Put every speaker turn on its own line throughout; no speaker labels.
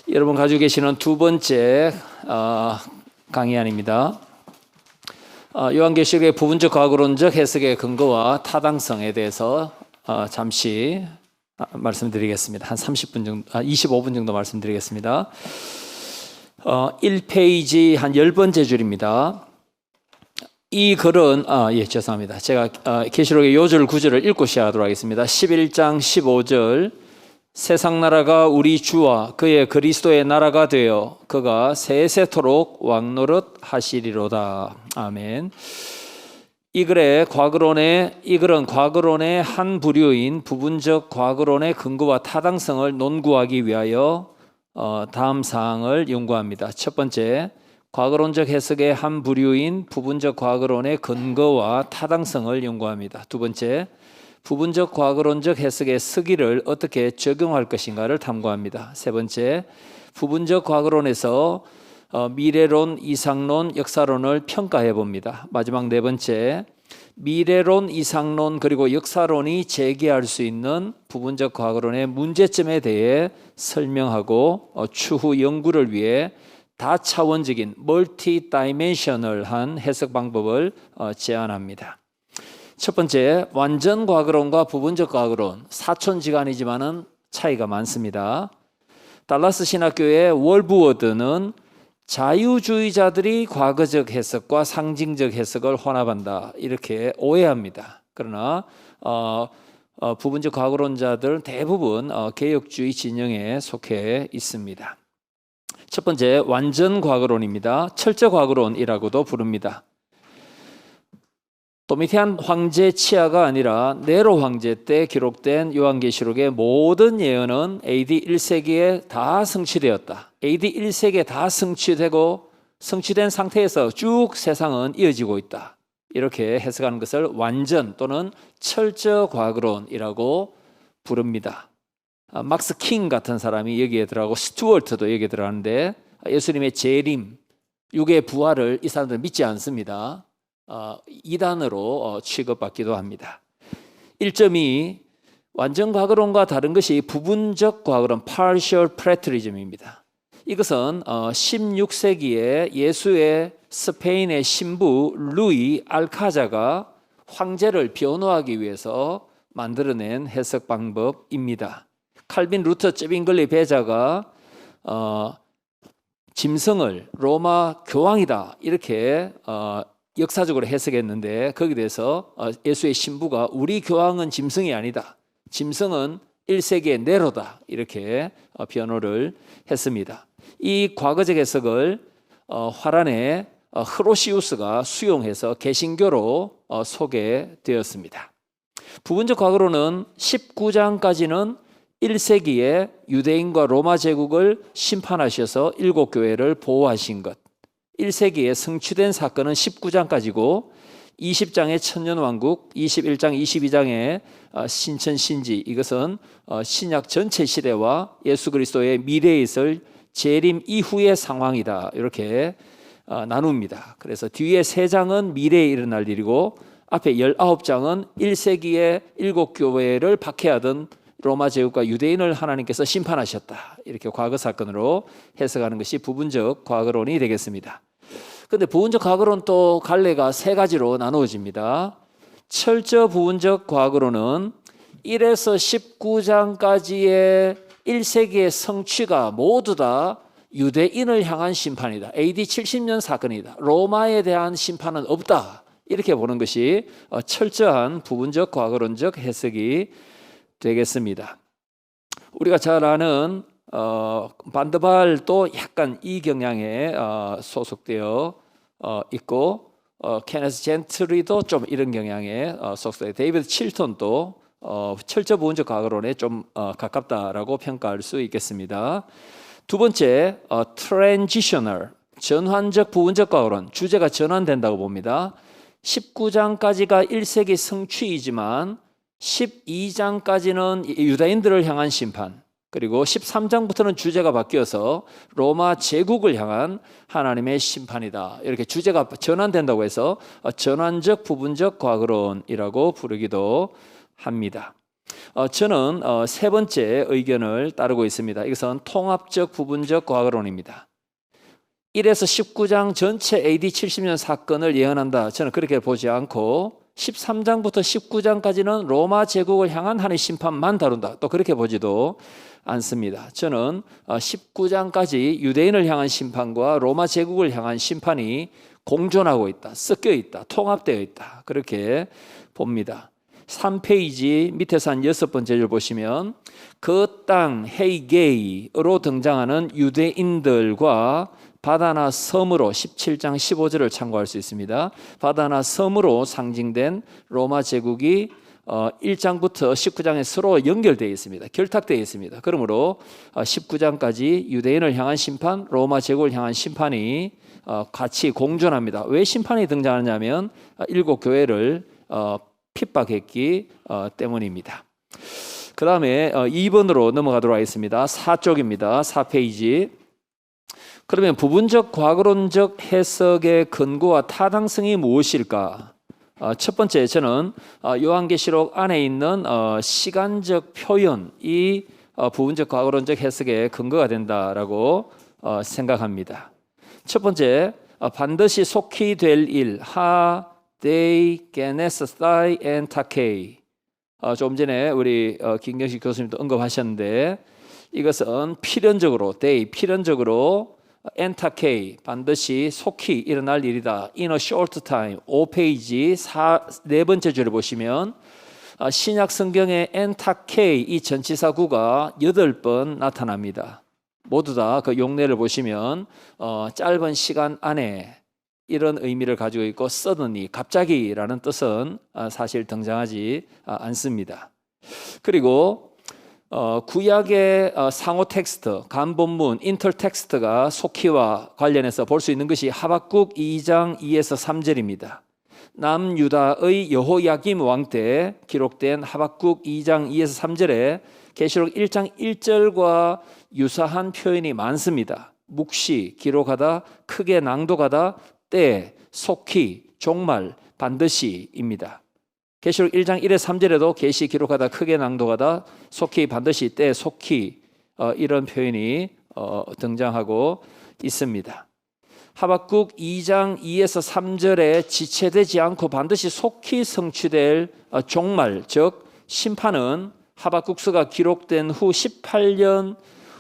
여러분 가지고 계시는 두 번째 강의안입니다. 요한계시록의 부분적 과거론적 해석의 근거와 타당성에 대해서 잠시 말씀드리겠습니다. 한 30분 정도, 25분 정도 말씀드리겠습니다. 1페이지 한 10번째 줄입니다. 이 글은 죄송합니다. 제가 계시록의 요절 구절을 읽고 시작하도록 하겠습니다. 11장 15절 세상 나라가 우리 주와 그의 그리스도의 나라가 되어 그가 세세토록 왕노릇 하시리로다. 아멘. 이 글은 과거론의 한 부류인 부분적 과거론의 근거와 타당성을 논구하기 위하여 다음 사항을 연구합니다. 첫 번째, 과거론적 해석의 한 부류인 부분적 과거론의 근거와 타당성을 연구합니다. 두 번째, 부분적 과거론적 해석의 서기를 어떻게 적용할 것인가를 탐구합니다. 세 번째, 부분적 과거론에서 미래론, 이상론, 역사론을 평가해 봅니다. 마지막 네 번째, 미래론, 이상론 그리고 역사론이 제기할 수 있는 부분적 과거론의 문제점에 대해 설명하고 추후 연구를 위해 다차원적인 멀티 다이멘셔널한 해석 방법을 제안합니다. 첫 번째, 완전 과거론과 부분적 과거론, 사촌지간이지만은 차이가 많습니다. 달라스 신학교의 월브워드는 자유주의자들이 과거적 해석과 상징적 해석을 혼합한다 이렇게 오해합니다. 그러나 부분적 과거론자들은 대부분 개혁주의 진영에 속해 있습니다. 첫 번째, 완전 과거론입니다. 철저 과거론이라고도 부릅니다. 도미티안 황제 치하가 아니라 네로 황제 때 기록된 요한계시록의 모든 예언은 AD 1세기에 다 성취되었다. AD 1세기에 다 성취되고 성취된 상태에서 쭉 세상은 이어지고 있다. 이렇게 해석하는 것을 완전 또는 철저 과거론이라고 부릅니다. 막스 킹 같은 사람이 여기에 들어가고 스튜어트도 여기에 들어가는데 예수님의 재림, 육의 부활을 이 사람들은 믿지 않습니다. 이단으로 취급받기도 합니다. 1.2 완전 과거론과 다른 것이 부분적 과거론 partial preterism입니다. 이것은 16세기에 예수의 스페인의 신부 루이 알카자가 황제를 변호하기 위해서 만들어낸 해석 방법입니다. 칼빈 루터 쯔빙글리 배자가 짐승을 로마 교황이다 이렇게 역사적으로 해석했는데 거기에 대해서 예수의 신부가 우리 교황은 짐승이 아니다. 짐승은 1세기의 네로다. 이렇게 변호를 했습니다. 이 과거적 해석을 화란의 흐로시우스가 수용해서 개신교로 소개되었습니다. 부분적 과거로는 19장까지는 1세기에 유대인과 로마 제국을 심판하셔서 7교회를 보호하신 것, 1세기에 성취된 사건은 19장까지고 20장의 천년왕국, 21장, 22장의 신천신지 이것은 신약 전체 시대와 예수 그리스도의 미래에 있을 재림 이후의 상황이다 이렇게 나눕니다. 그래서 뒤에 3장은 미래에 일어날 일이고 앞에 19장은 1세기에 7교회를 박해하던 로마 제국과 유대인을 하나님께서 심판하셨다 이렇게 과거 사건으로 해석하는 것이 부분적 과거론이 되겠습니다. 그런데 부분적 과거론 또 갈래가 3가지로 나누어집니다. 철저 부분적 과거론은 1에서 19장까지의 1세기의 성취가 모두 다 유대인을 향한 심판이다. AD 70년 사건이다. 로마에 대한 심판은 없다. 이렇게 보는 것이 철저한 부분적 과거론적 해석이 되겠습니다. 우리가 잘 아는 반드발도 약간 이 경향에 소속되어 있고 케네스 젠트리도 좀 이런 경향에 소속되어 데이비드 칠턴도 철저 부분적 과거론에 좀 가깝다라고 평가할 수 있겠습니다. 두 번째, 트랜지셔널 전환적 부분적 과거론 주제가 전환된다고 봅니다. 19장까지가 1세기 성취이지만 12장까지는 유다인들을 향한 심판 그리고 13장부터는 주제가 바뀌어서 로마 제국을 향한 하나님의 심판이다. 이렇게 주제가 전환된다고 해서 전환적 부분적 과거론이라고 부르기도 합니다. 저는 세 번째 의견을 따르고 있습니다. 이것은 통합적 부분적 과거론입니다. 1에서 19장 전체 AD 70년 사건을 예언한다. 저는 그렇게 보지 않고 13장부터 19장까지는 로마 제국을 향한 하나님의 심판만 다룬다. 또 그렇게 보지도 않습니다. 저는 19장까지 유대인을 향한 심판과 로마 제국을 향한 심판이 공존하고 있다, 섞여 있다, 통합되어 있다. 그렇게 봅니다. 3페이지 밑에서 한 6번째 줄 보시면 그 땅 헤이게이로 등장하는 유대인들과 바다나 섬으로 17장 15절을 참고할 수 있습니다. 바다나 섬으로 상징된 로마 제국이 1장부터 19장에 서로 연결되어 있습니다. 결탁되어 있습니다. 그러므로 19장까지 유대인을 향한 심판, 로마 제국을 향한 심판이 같이 공존합니다. 왜 심판이 등장하냐면 일곱 교회를 핍박했기 때문입니다. 그 다음에 2번으로 넘어가도록 하겠습니다. 4쪽입니다. 4페이지. 그러면 부분적 과거론적 해석의 근거와 타당성이 무엇일까? 첫 번째, 저는 요한계시록 안에 있는 시간적 표현이 부분적 과거론적 해석의 근거가 된다라고 생각합니다. 첫 번째, 반드시 속히 될 일, 하, 데이, 게네스타이, 앤 타케이. 조금 전에 우리 김경식 교수님도 언급하셨는데 이것은 필연적으로, 필연적으로 엔타케이, 반드시 속히 일어날 일이다. In a short time. 5페이지 네 번째 줄을 보시면 신약 성경의 엔타케이 이 전치사구가 8번 나타납니다. 모두 다 그 용례를 보시면 짧은 시간 안에 이런 의미를 가지고 있고 suddenly, 갑자기라는 뜻은 사실 등장하지 않습니다. 그리고 구약의 상호 텍스트, 간본문, 인터 텍스트가 속히와 관련해서 볼 수 있는 것이 하박국 2장 2에서 3절입니다. 남유다의 여호야김 왕 때 기록된 하박국 2장 2에서 3절에 계시록 1장 1절과 유사한 표현이 많습니다. 묵시, 기록하다, 크게 낭독하다, 때, 속히, 종말, 반드시입니다. 계시록 1장 1에 3절에도 계시 기록하다, 크게 낭독하다, 속히, 반드시, 때, 속히 이런 표현이 등장하고 있습니다. 하박국 2장 2에서 3절에 지체되지 않고 반드시 속히 성취될 종말, 즉 심판은 하박국서가 기록된 후 18년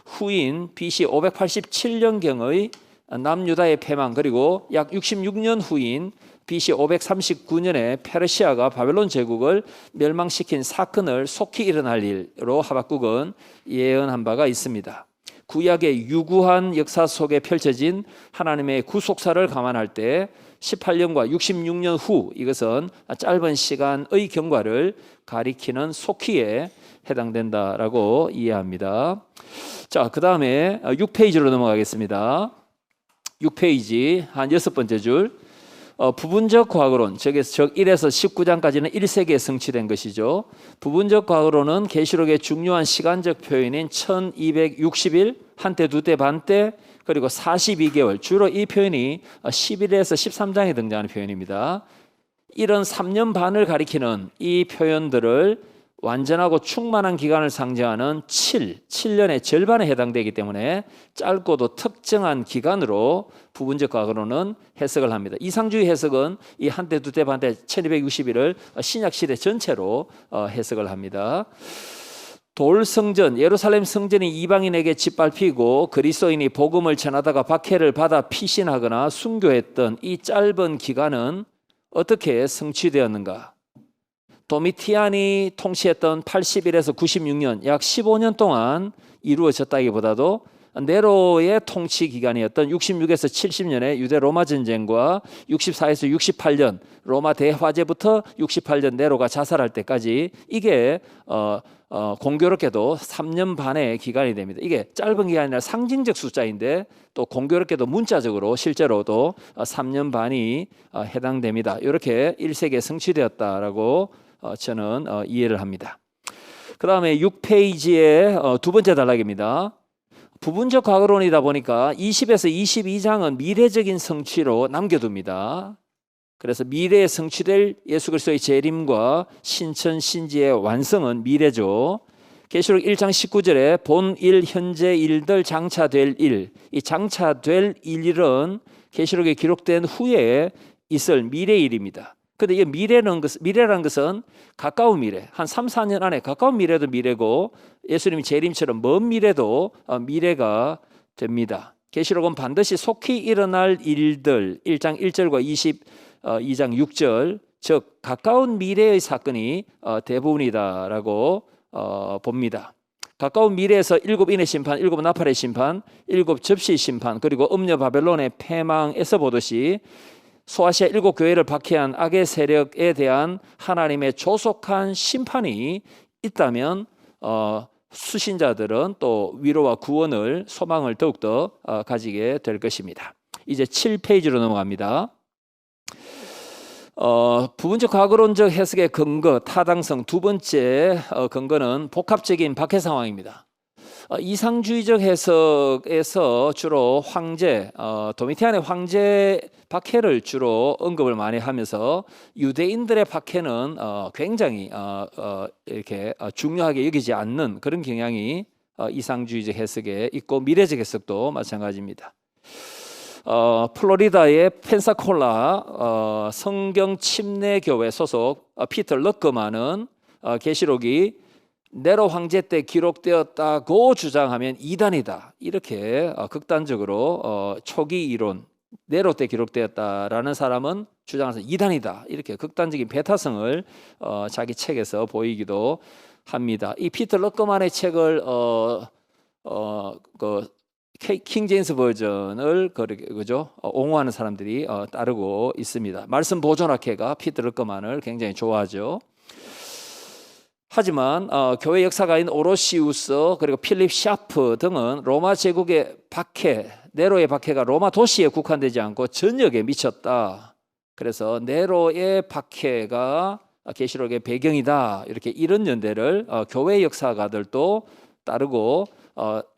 후인 BC 587년경의 남유다의 패망, 그리고 약 66년 후인 BC 539년에 페르시아가 바벨론 제국을 멸망시킨 사건을 속히 일어날 일로 하박국은 예언한 바가 있습니다. 구약의 유구한 역사 속에 펼쳐진 하나님의 구속사를 감안할 때 18년과 66년 후, 이것은 짧은 시간의 경과를 가리키는 속히에 해당된다라고 이해합니다. 자, 그 다음에 6페이지로 넘어가겠습니다. 6페이지 한 6번째 줄. 부분적 과거론, 즉 1에서 19장까지는 1세기에 성취된 것이죠. 부분적 과거론은 계시록의 중요한 시간적 표현인 1260일, 한때, 두때, 반때, 그리고 42개월, 주로 이 표현이 11에서 13장에 등장하는 표현입니다. 이런 3년 반을 가리키는 이 표현들을 완전하고 충만한 기간을 상징하는 7년의 절반에 해당되기 때문에 짧고도 특정한 기간으로 부분적 과거로는 해석을 합니다. 이상주의 해석은 이 한때, 두때, 반때 1260일을 신약시대 전체로 해석을 합니다. 돌성전, 예루살렘 성전이 이방인에게 짓밟히고 그리스도인이 복음을 전하다가 박해를 받아 피신하거나 순교했던 이 짧은 기간은 어떻게 성취되었는가? 도미티안이 통치했던 81에서 96년, 약 15년 동안 이루어졌다기보다도 네로의 통치 기간이었던 66에서 70년의 유대 로마 전쟁과 64에서 68년 로마 대화재부터 68년 네로가 자살할 때까지 이게 공교롭게도 3년 반의 기간이 됩니다. 이게 짧은 기간이 아니라 상징적 숫자인데 또 공교롭게도 문자적으로 실제로도 3년 반이 해당됩니다. 이렇게 1세기에 성취되었다라고 저는 이해를 합니다. 그 다음에 6페이지의 두 번째 단락입니다. 부분적 과거론이다 보니까 20에서 22장은 미래적인 성취로 남겨둡니다. 그래서 미래에 성취될 예수 그리스도의 재림과 신천 신지의 완성은 미래죠. 계시록 1장 19절에 본일 현재 일들 장차될 일, 이 장차될 일은 계시록에 기록된 후에 있을 미래일입니다. 근데 이 미래라는 것은 가까운 미래, 한 3, 4년 안에 가까운 미래도 미래고 예수님이 재림처럼 먼 미래도 미래가 됩니다. 계시록은 반드시 속히 일어날 일들 1장 1절과 22장 6절, 즉 가까운 미래의 사건이 대부분이다라고 봅니다. 가까운 미래에서 7인의 심판, 7 나팔의 심판, 7 접시의 심판, 그리고 음녀 바벨론의 패망에서 보듯이 소아시아 7 교회를 박해한 악의 세력에 대한 하나님의 조속한 심판이 있다면 수신자들은 또 위로와 구원을 소망을 더욱더 가지게 될 것입니다. 이제 7페이지로 넘어갑니다. 부분적 과거론적 해석의 근거, 타당성. 두 번째 근거는 복합적인 박해 상황입니다. 이상주의적 해석에서 주로 황제, 도미티안의 황제 박해를 주로 언급을 많이 하면서 유대인들의 박해는 굉장히 이렇게 중요하게 여기지 않는 그런 경향이 이상주의적 해석에 있고, 미래적 해석도 마찬가지입니다. 플로리다의 펜사콜라 성경 침례 교회 소속 피터 럭커만은 계시록이 네로 황제 때 기록되었다고 주장하면 이단이다, 이렇게 극단적으로 초기 이론, 네로 때 기록되었다라는 사람은 주장해서 이단이다, 이렇게 극단적인 배타성을 자기 책에서 보이기도 합니다. 이 피터 럭커만의 책을 킹 제임스 버전을 그죠? 옹호하는 사람들이 따르고 있습니다. 말씀 보존학회가 피터 럭커만을 굉장히 좋아하죠. 하지만 교회 역사가인 오로시우스 그리고 필립 샤프 등은 로마 제국의 박해, 네로의 박해가 로마 도시에 국한되지 않고 전역에 미쳤다. 그래서 네로의 박해가 계시록의 배경이다, 이렇게 이런 연대를 교회 역사가들도 따르고,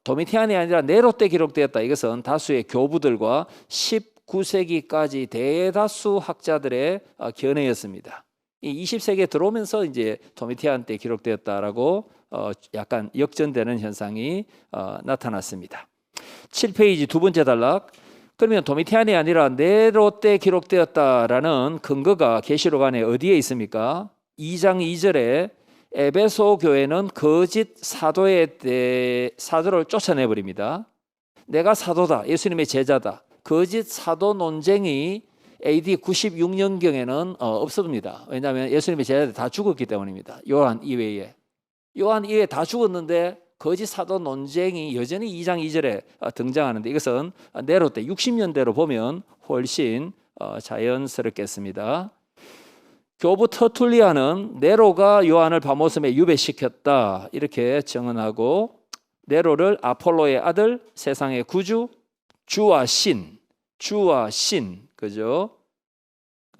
도미티안이 아니라 네로 때 기록되었다, 이것은 다수의 교부들과 19세기까지 대다수 학자들의 견해였습니다. 이 20세기에 들어오면서 이제 도미티안 때 기록되었다라고 약간 역전되는 현상이 나타났습니다. 7페이지 두 번째 단락. 그러면 도미티안이 아니라 네로 때 기록되었다라는 근거가 계시록 안에 어디에 있습니까? 2장 2절에 에베소 교회는 거짓 사도를 쫓아내버립니다. 내가 사도다, 예수님의 제자다. 거짓 사도 논쟁이 AD 96년경에는 없습니다. 왜냐하면 예수님의 제자들 다 죽었기 때문입니다. 요한 이외에 다 죽었는데 거짓 사도 논쟁이 여전히 2장 2절에 등장하는데, 이것은 네로 때 60년대로 보면 훨씬 자연스럽겠습니다. 교부 터툴리아는 네로가 요한을 밤모섬에 유배시켰다, 이렇게 증언하고, 네로를 아폴로의 아들, 세상의 구주, 주와 신, 그죠?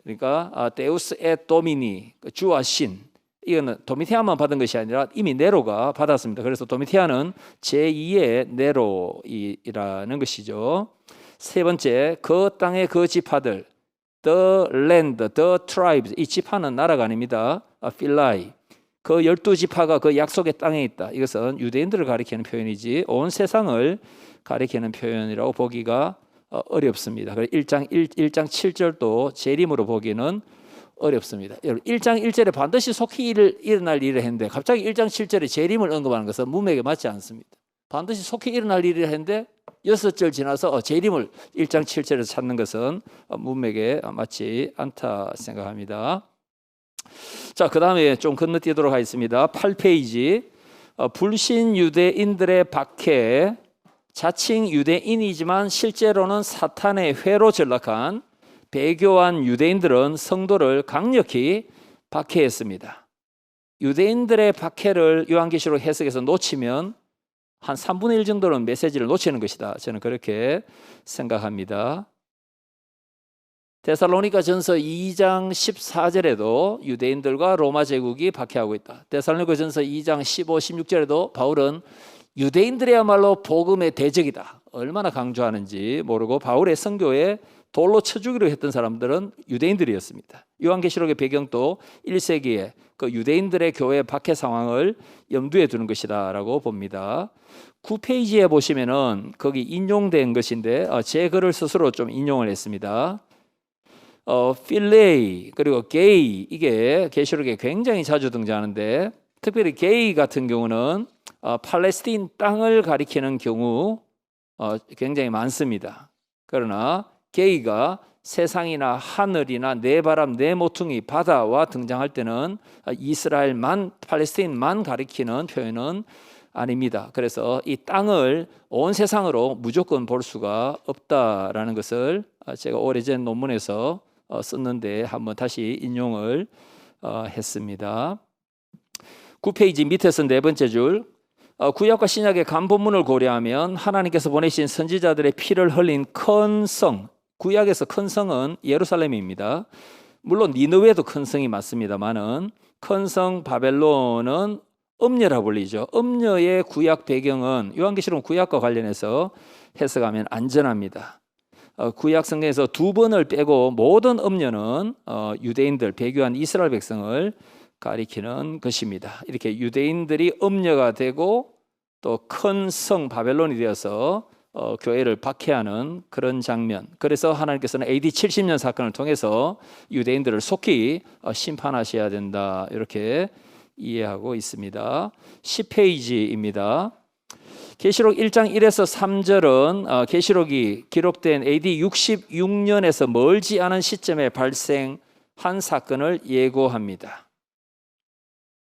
그러니까 데우스 에 도미니, 주와 신. 이거는 도미티안만 받은 것이 아니라 이미 네로가 받았습니다. 그래서 도미티안은 제2의 네로이라는 것이죠. 세 번째, 그 땅의 그 지파들, the land, the tribes. 이 지파는 나라가 아닙니다. 필라이. 그 12지파가 그 약속의 땅에 있다. 이것은 유대인들을 가리키는 표현이지 온 세상을 가리키는 표현이라고 보기가 어렵습니다. 그래서 1장 7절도 재림으로 보기는 어렵습니다. 1장 1절에 반드시 속히 일어날 일을 했는데 갑자기 1장 7절에 재림을 언급하는 것은 문맥에 맞지 않습니다. 반드시 속히 일어날 일을 했는데 6절 지나서 재림을 1장 7절에서 찾는 것은 문맥에 맞지 않다 생각합니다. 자, 그 다음에 좀 건너뛰도록 하겠습니다. 8페이지. 불신 유대인들의 박해. 자칭 유대인이지만 실제로는 사탄의 회로 전락한 배교한 유대인들은 성도를 강력히 박해했습니다. 유대인들의 박해를 요한계시록 해석에서 놓치면 한 3분의 1 정도는 메시지를 놓치는 것이다, 저는 그렇게 생각합니다. 데살로니가 전서 2장 14절에도 유대인들과 로마 제국이 박해하고 있다. 데살로니가 전서 2장 15, 16절에도 바울은 유대인들이야말로 복음의 대적이다, 얼마나 강조하는지 모르고 바울의 선교에 돌로 쳐 죽이려 했던 사람들은 유대인들이었습니다. 요한계시록의 배경도 1세기에 그 유대인들의 교회 박해 상황을 염두에 두는 것이다라고 봅니다. 9페이지에 보시면은 거기 인용된 것인데 제 글을 스스로 좀 인용을 했습니다. 필레이 그리고 게이 이게 계시록에 굉장히 자주 등장하는데 특별히 게이 같은 경우는 팔레스틴 땅을 가리키는 경우 굉장히 많습니다. 그러나 게이가 세상이나 하늘이나 내 바람 내 모퉁이 바다와 등장할 때는 이스라엘만 팔레스틴만 가리키는 표현은 아닙니다. 그래서 이 땅을 온 세상으로 무조건 볼 수가 없다라는 것을 제가 오래전 논문에서 썼는데 한번 다시 인용을 했습니다. 9페이지 밑에서 네 번째 줄 구약과 신약의 간본문을 고려하면 하나님께서 보내신 선지자들의 피를 흘린 큰 성, 구약에서 큰 성은 예루살렘입니다. 물론 니느웨도 큰 성이 맞습니다만은 큰 성 바벨론은 음녀라 불리죠. 음녀의 구약 배경은 요한계시록 구약과 관련해서 해석하면 안전합니다. 구약 성경에서 두 번을 빼고 모든 음녀는 유대인들 배교한 이스라엘 백성을 가리키는 것입니다. 이렇게 유대인들이 음녀가 되고 또 큰 성 바벨론이 되어서 교회를 박해하는 그런 장면. 그래서 하나님께서는 AD 70년 사건을 통해서 유대인들을 속히 심판하셔야 된다 이렇게 이해하고 있습니다. 10페이지입니다. 계시록 1장 1에서 3절은 계시록이 기록된 AD 66년에서 멀지 않은 시점에 발생한 사건을 예고합니다.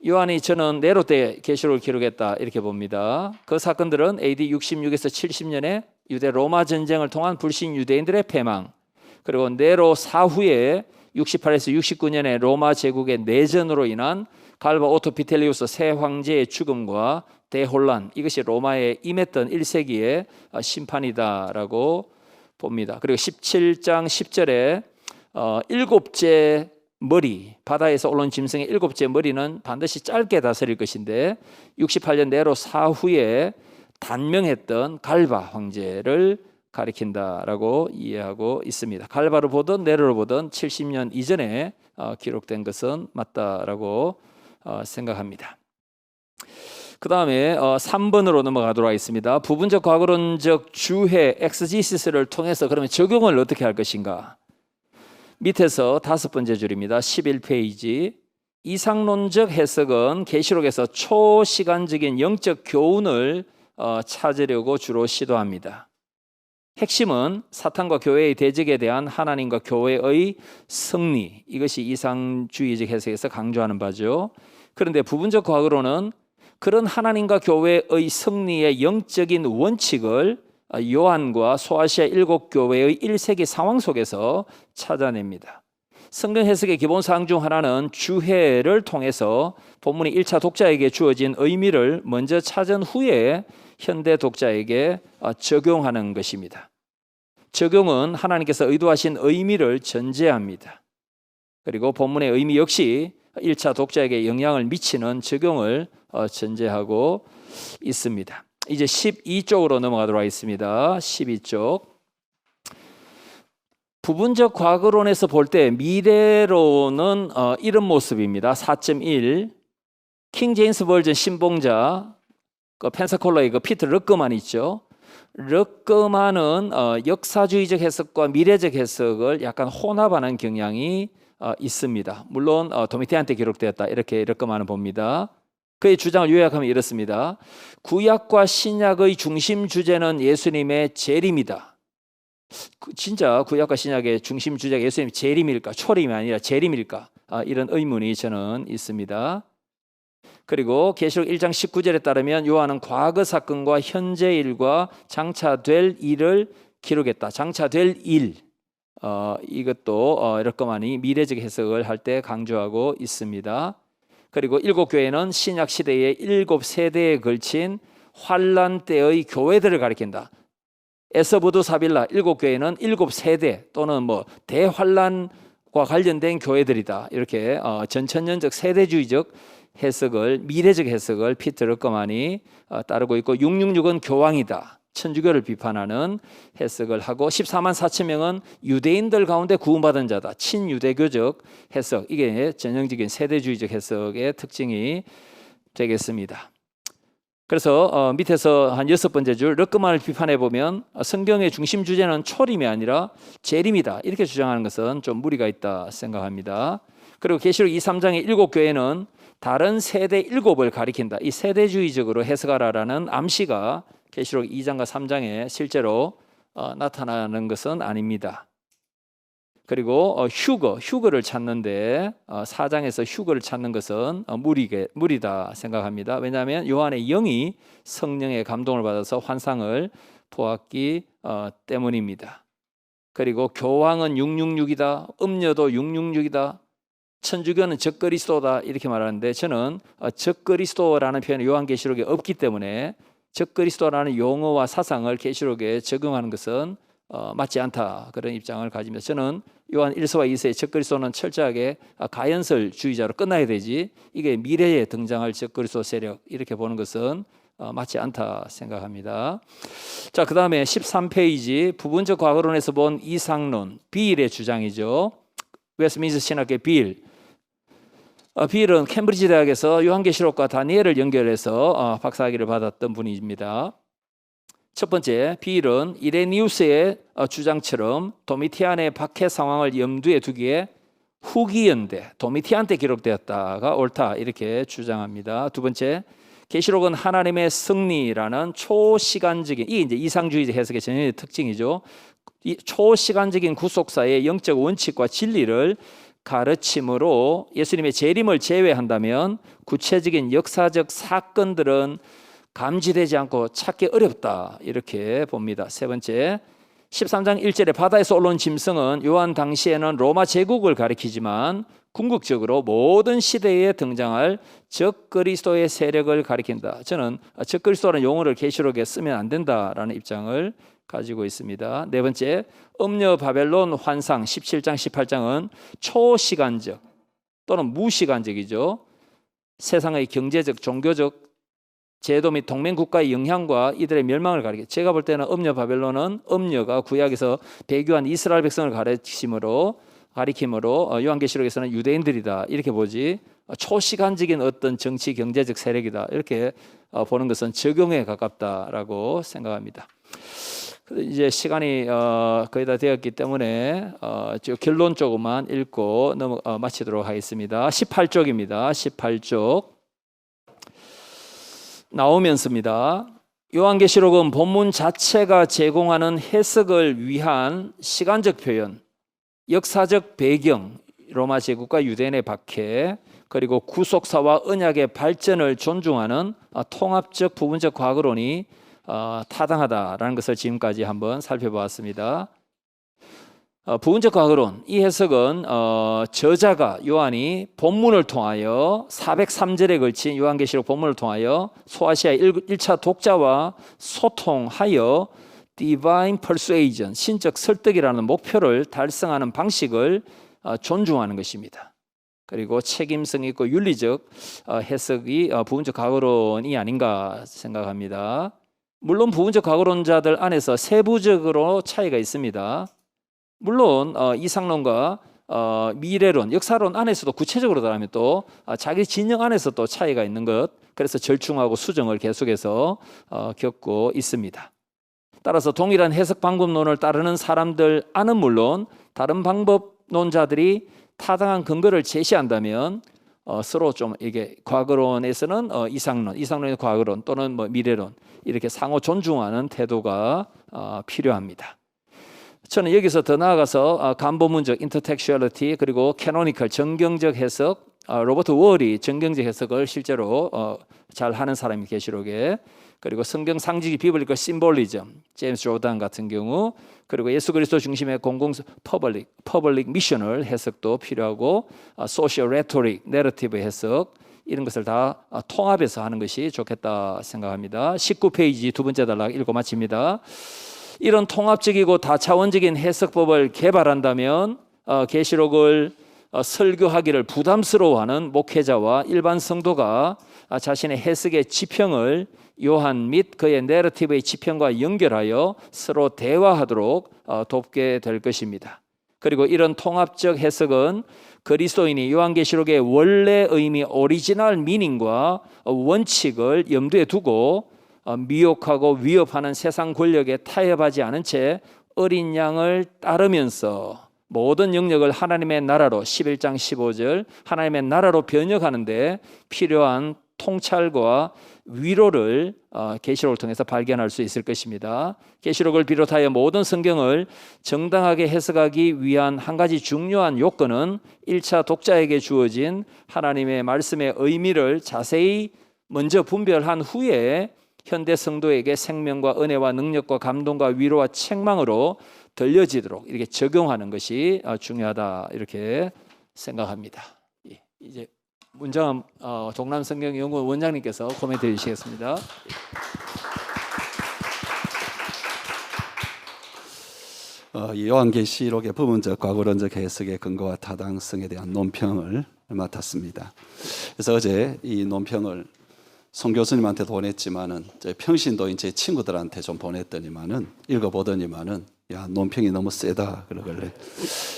요한이 저는 네로 때 계시록을 기록했다 이렇게 봅니다. 그 사건들은 AD 66에서 70년에 유대 로마 전쟁을 통한 불신 유대인들의 패망, 그리고 네로 사후에 68에서 69년에 로마 제국의 내전으로 인한 갈바 오토 비텔리우스 새 황제의 죽음과 대혼란, 이것이 로마에 임했던 1세기의 심판이다라고 봅니다. 그리고 17장 10절에 일곱째 머리, 바다에서 올라온 짐승의 일곱째 머리는 반드시 짧게 다스릴 것인데 68년 네로 사후에 단명했던 갈바 황제를 가리킨다라고 이해하고 있습니다. 갈바를 보든 네로를 보든 70년 이전에 기록된 것은 맞다라고 생각합니다. 그 다음에 3번으로 넘어가도록 하겠습니다. 부분적 과거론적 주해 엑스지시스를 통해서 그러면 적용을 어떻게 할 것인가? 밑에서 다섯 번째 줄입니다. 11페이지. 이상론적 해석은 계시록에서 초시간적인 영적 교훈을 찾으려고 주로 시도합니다. 핵심은 사탄과 교회의 대적에 대한 하나님과 교회의 승리, 이것이 이상주의적 해석에서 강조하는 바죠. 그런데 부분적 과거로는 그런 하나님과 교회의 승리의 영적인 원칙을 요한과 소아시아 7교회의 1세기 상황 속에서 찾아냅니다. 성경 해석의 기본 사항 중 하나는 주해를 통해서 본문이 1차 독자에게 주어진 의미를 먼저 찾은 후에 현대 독자에게 적용하는 것입니다. 적용은 하나님께서 의도하신 의미를 전제합니다. 그리고 본문의 의미 역시 1차 독자에게 영향을 미치는 적용을 전제하고 있습니다. 이제 12쪽으로 넘어가도록 하겠습니다. 12쪽. 부분적 과거론에서 볼 때 미래로는 이런 모습입니다. 4.1. 킹 제임스 버전 신봉자 그 펜사콜라의 그 피터 럭거만 있죠. 럭거만은 역사주의적 해석과 미래적 해석을 약간 혼합하는 경향이 있습니다. 물론 도미티안테 기록되었다 이렇게 럭거만은 봅니다. 그의 주장을 요약하면 이렇습니다. 구약과 신약의 중심 주제는 예수님의 재림이다. 진짜 구약과 신약의 중심 주제가 예수님의 재림일까? 초림이 아니라 재림일까? 이런 의문이 저는 있습니다. 그리고 계시록 1장 19절에 따르면 요한은 과거 사건과 현재 일과 장차될 일을 기록했다. 장차될 일, 이것도 이렇게만이 미래적 해석을 할 때 강조하고 있습니다. 그리고 7교회는 신약 시대의 7세대에 걸친 환란 때의 교회들을 가리킨다. 에서부두 사빌라 7교회는 7세대 또는 뭐 대환란과 관련된 교회들이다. 이렇게 전천년적 세대주의적 해석을, 미래적 해석을 피터 럭거만이 따르고 있고 666은 교황이다. 천주교를 비판하는 해석을 하고 14만 4천 명은 유대인들 가운데 구원받은 자다. 친유대교적 해석, 이게 전형적인 세대주의적 해석의 특징이 되겠습니다. 그래서 밑에서 한 6번째 줄 르끄만을 비판해 보면 성경의 중심 주제는 초림이 아니라 재림이다, 이렇게 주장하는 것은 좀 무리가 있다 생각합니다. 그리고 계시록 2, 3장의 7교회는 다른 세대 7을 가리킨다, 이 세대주의적으로 해석하라라는 암시가 계시록 2장과 3장에 실제로 나타나는 것은 아닙니다. 그리고 휴거를 찾는데 4장에서 휴거를 찾는 것은 무리다 생각합니다. 왜냐하면 요한의 영이 성령의 감동을 받아서 환상을 보았기 때문입니다. 그리고 교황은 666이다, 음녀도 666이다, 천주교는 적그리스도다, 이렇게 말하는데 저는 적그리스도라는 표현이 요한계시록에 없기 때문에 적그리스도라는 용어와 사상을 계시록에 적용하는 것은 맞지 않다, 그런 입장을 가지면서 저는 요한 1서와 2서의 적그리스도는 철저하게 가연설주의자로 끝나야 되지, 이게 미래에 등장할 적그리스도 세력, 이렇게 보는 것은 맞지 않다 생각합니다. 자, 그 다음에 13페이지 부분적 과거론에서 본 이상론, 비일의 주장이죠. 웨스트민스터 신학계 비일. 비일은 캠브리지 대학에서 요한계시록과 다니엘을 연결해서 박사학위를 받았던 분입니다. 첫 번째, 비일은 이레니우스의 주장처럼 도미티안의 박해 상황을 염두에 두기에 후기 연대, 도미티안 때 기록되었다가 옳다, 이렇게 주장합니다. 두 번째, 계시록은 하나님의 승리라는 초시간적인, 이게 이제 이상주의적 해석의 전형의 특징이죠. 이 초시간적인 구속사의 영적 원칙과 진리를 가르침으로 예수님의 재림을 제외한다면 구체적인 역사적 사건들은 감지되지 않고 찾기 어렵다, 이렇게 봅니다. 세 번째, 13장 1절에 바다에서 올라온 짐승은 요한 당시에는 로마 제국을 가리키지만 궁극적으로 모든 시대에 등장할 적그리스도의 세력을 가리킨다. 저는 적그리스도라는 용어를 계시록에 쓰면 안 된다라는 입장을 가지고 있습니다. 네 번째, 음녀 바벨론 환상 17장 18장은 초시간적 또는 무시간적이죠. 세상의 경제적, 종교적 제도 및 동맹국가의 영향과 이들의 멸망을 가리켜, 제가 볼 때는 음녀 바벨론은 음녀가 구약에서 배교한 이스라엘 백성을 가리킴으로 요한계시록에서는 유대인들이다, 이렇게 보지, 초시간적인 어떤 정치 경제적 세력이다, 이렇게 보는 것은 적용에 가깝다라고 생각합니다. 이제 시간이 거의 다 되었기 때문에 결론 조금만 읽고 마치도록 하겠습니다. 18쪽입니다. 18쪽 나오면서입니다. 요한계시록은 본문 자체가 제공하는 해석을 위한 시간적 표현, 역사적 배경, 로마 제국과 유대인의 박해, 그리고 구속사와 언약의 발전을 존중하는 통합적 부분적 과거론이 타당하다라는 것을 지금까지 한번 살펴보았습니다. 부분적 과거론, 이 해석은 저자가 요한이 본문을 통하여 403절에 걸친 요한계시록 본문을 통하여 소아시아 1차 독자와 소통하여 Divine Persuasion, 신적 설득이라는 목표를 달성하는 방식을 존중하는 것입니다. 그리고 책임성 있고 윤리적 해석이 부분적 과거론이 아닌가 생각합니다. 물론 부분적 과거론자들 안에서 세부적으로 차이가 있습니다. 물론 이상론과 미래론, 역사론 안에서도 구체적으로 들어가면 또 자기 진영 안에서 또 차이가 있는 것, 그래서 절충하고 수정을 계속해서 겪고 있습니다. 따라서 동일한 해석 방법론을 따르는 사람들 안은 물론 다른 방법론자들이 타당한 근거를 제시한다면 서로 좀 이게 과거론에서는 이상론의 과거론 또는 뭐 미래론, 이렇게 상호 존중하는 태도가 필요합니다. 저는 여기서 더 나아가서 간보문적 인터텍슈얼리티, 그리고 캐노니컬 정경적 해석, 로버트 월이 정경적 해석을 실제로 잘 하는 사람이 계시록에, 그리고 성경 상징이 비블리컬 심볼리즘, 제임스 조단 같은 경우, 그리고 예수 그리스도 중심의 공공 퍼블릭 미셔널 해석도 필요하고, 소셜 레토릭, 내러티브 해석, 이런 것을 다 통합해서 하는 것이 좋겠다 생각합니다. 19페이지 두 번째 단락 읽고 마칩니다. 이런 통합적이고 다차원적인 해석법을 개발한다면 계시록을 설교하기를 부담스러워하는 목회자와 일반 성도가 자신의 해석의 지평을 요한 및 그의 내러티브의 지편과 연결하여 서로 대화하도록 돕게 될 것입니다. 그리고 이런 통합적 해석은 그리스도인이 요한계시록의 원래 의미 오리지널 미닝과 원칙을 염두에 두고 미혹하고 위협하는 세상 권력에 타협하지 않은 채 어린 양을 따르면서 모든 영역을 하나님의 나라로 11장 15절 하나님의 나라로 변혁하는데 필요한 통찰과 위로를 계시록을 통해서 발견할 수 있을 것입니다. 계시록을 비롯하여 모든 성경을 정당하게 해석하기 위한 한 가지 중요한 요건은 1차 독자에게 주어진 하나님의 말씀의 의미를 자세히 먼저 분별한 후에 현대 성도에게 생명과 은혜와 능력과 감동과 위로와 책망으로 들려지도록 이렇게 적용하는 것이 중요하다 이렇게 생각합니다. 이제 문정암 종남성경연구원 원장님께서 코멘트 해주시겠습니다.
요한계시록의 부분적 과거론적 해석의 근거와 타당성에 대한 논평을 맡았습니다. 그래서 어제 이 논평을 송 교수님한테 보냈지만은 평신도인 제 친구들한테 좀 보냈더니만은 읽어보더니만은 야 논평이 너무 세다 그러길래